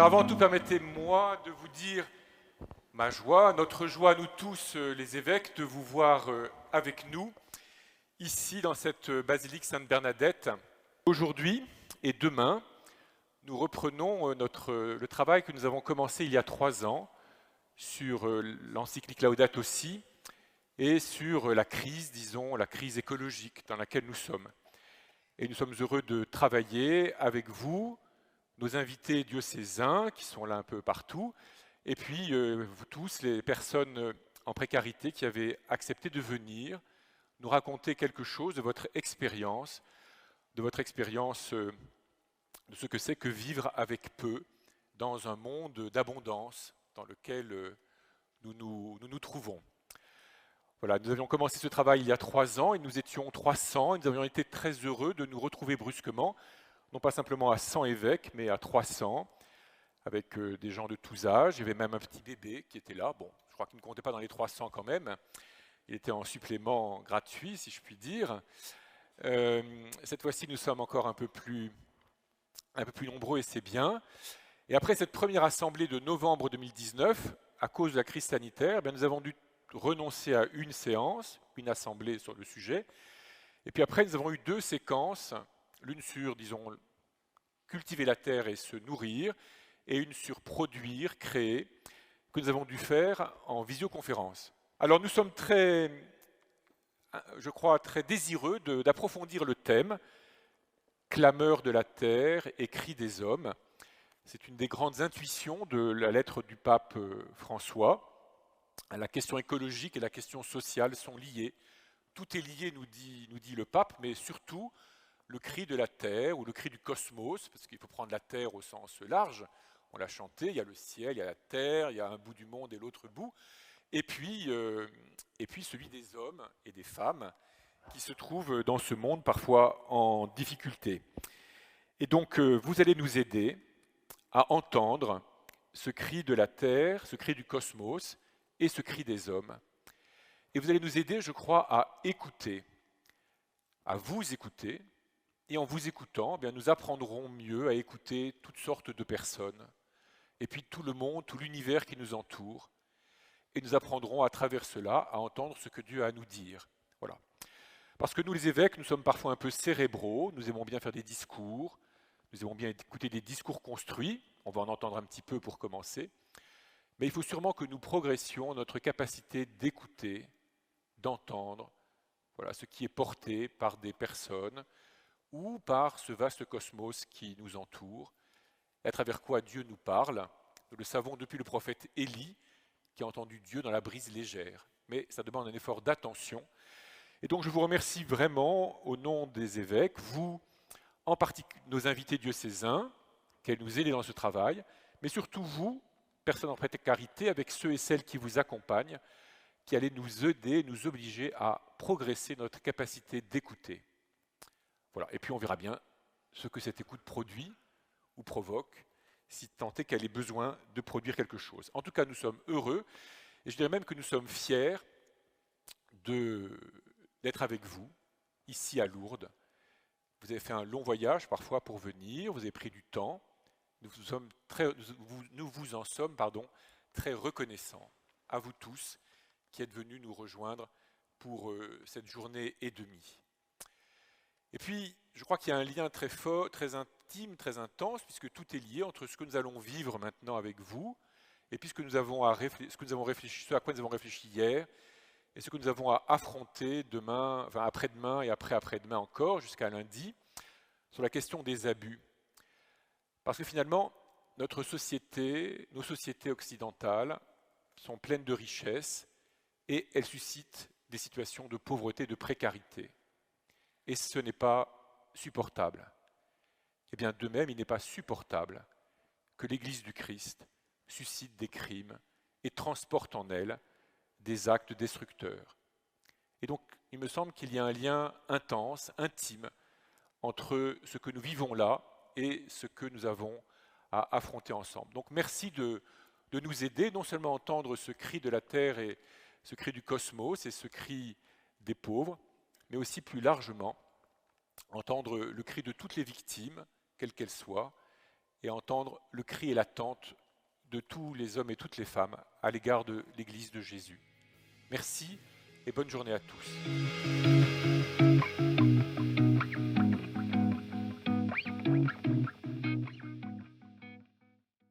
avant tout, permettez-moi de vous dire ma joie, notre joie, nous tous les évêques, de vous voir avec nous, ici dans cette basilique Sainte-Bernadette. Aujourd'hui et demain, nous reprenons le travail que nous avons commencé il y a 3 ans sur l'encyclique Laudato Si et sur la crise, disons, la crise écologique dans laquelle nous sommes. Et nous sommes heureux de travailler avec vous, nos invités diocésains qui sont là un peu partout, et puis vous tous, les personnes en précarité qui avez accepté de venir nous raconter quelque chose de votre expérience, de ce que c'est que vivre avec peu dans un monde d'abondance dans lequel nous nous trouvons. Voilà, nous avions commencé ce travail il y a 3 ans et nous étions 300 et nous avions été très heureux de nous retrouver brusquement, non pas simplement à 100 évêques, mais à 300, avec des gens de tous âges. Il y avait même un petit bébé qui était là. Bon, je crois qu'il ne comptait pas dans les 300 quand même. Il était en supplément gratuit, si je puis dire. Cette fois-ci, nous sommes encore un peu plus nombreux et c'est bien. Et après cette première assemblée de novembre 2019, à cause de la crise sanitaire, nous avons dû renoncer à une séance, une assemblée sur le sujet. Et puis après, nous avons eu 2 séquences, l'une sur, disons, cultiver la terre et se nourrir, et une sur produire, créer, que nous avons dû faire en visioconférence. Alors nous sommes très désireux d'approfondir le thème, clameur de la terre et cri des hommes. C'est une des grandes intuitions de la lettre du pape François. La question écologique et la question sociale sont liées. Tout est lié, nous dit le pape, mais surtout le cri de la terre ou le cri du cosmos, parce qu'il faut prendre la terre au sens large. On l'a chanté, il y a le ciel, il y a la terre, il y a un bout du monde et l'autre bout. Et puis celui des hommes et des femmes qui se trouvent dans ce monde parfois en difficulté. Et donc vous allez nous aider à entendre ce cri de la terre, ce cri du cosmos et ce cri des hommes. Et vous allez nous aider, je crois, à écouter, à vous écouter, et en vous écoutant, nous apprendrons mieux à écouter toutes sortes de personnes, et puis tout le monde, tout l'univers qui nous entoure, et nous apprendrons à travers cela à entendre ce que Dieu a à nous dire. Voilà. Parce que nous, les évêques, nous sommes parfois un peu cérébraux, nous aimons bien faire des discours, nous aimons bien écouter des discours construits, on va en entendre un petit peu pour commencer, mais il faut sûrement que nous progressions notre capacité d'écouter, d'entendre, voilà, ce qui est porté par des personnes ou par ce vaste cosmos qui nous entoure, et à travers quoi Dieu nous parle. Nous le savons depuis le prophète Élie, qui a entendu Dieu dans la brise légère. Mais ça demande un effort d'attention. Et donc je vous remercie vraiment au nom des évêques, vous, en particulier nos invités diocésains, qu'elles nous aident dans ce travail, mais surtout vous, personnes en précarité, avec ceux et celles qui vous accompagnent, qui allez nous aider, nous obliger à progresser notre capacité d'écouter. Voilà. Et puis on verra bien ce que cette écoute produit ou provoque, si tant est qu'elle ait besoin de produire quelque chose. En tout cas, nous sommes heureux, et je dirais même que nous sommes fiers d'être avec vous, ici à Lourdes. Vous avez fait un long voyage parfois pour venir, vous avez pris du temps. Nous vous en sommes très reconnaissants à vous tous qui êtes venus nous rejoindre pour cette journée et demie. Et puis, je crois qu'il y a un lien très fort, très intime, très intense, puisque tout est lié entre ce que nous allons vivre maintenant avec vous, et puis ce à quoi nous avons réfléchi hier, et ce que nous avons à affronter demain, enfin après-demain et après-demain encore, jusqu'à lundi, sur la question des abus. Parce que finalement, nos sociétés occidentales sont pleines de richesses et elles suscitent des situations de pauvreté, de précarité. Et ce n'est pas supportable. Eh bien, de même, il n'est pas supportable que l'Église du Christ suscite des crimes et transporte en elle des actes destructeurs. Et donc, il me semble qu'il y a un lien intense, intime, entre ce que nous vivons là et ce que nous avons à affronter ensemble. Donc merci de nous aider, non seulement à entendre ce cri de la terre et ce cri du cosmos et ce cri des pauvres, mais aussi plus largement entendre le cri de toutes les victimes, quelles qu'elles soient, et entendre le cri et l'attente de tous les hommes et toutes les femmes à l'égard de l'Église de Jésus. Merci et bonne journée à tous.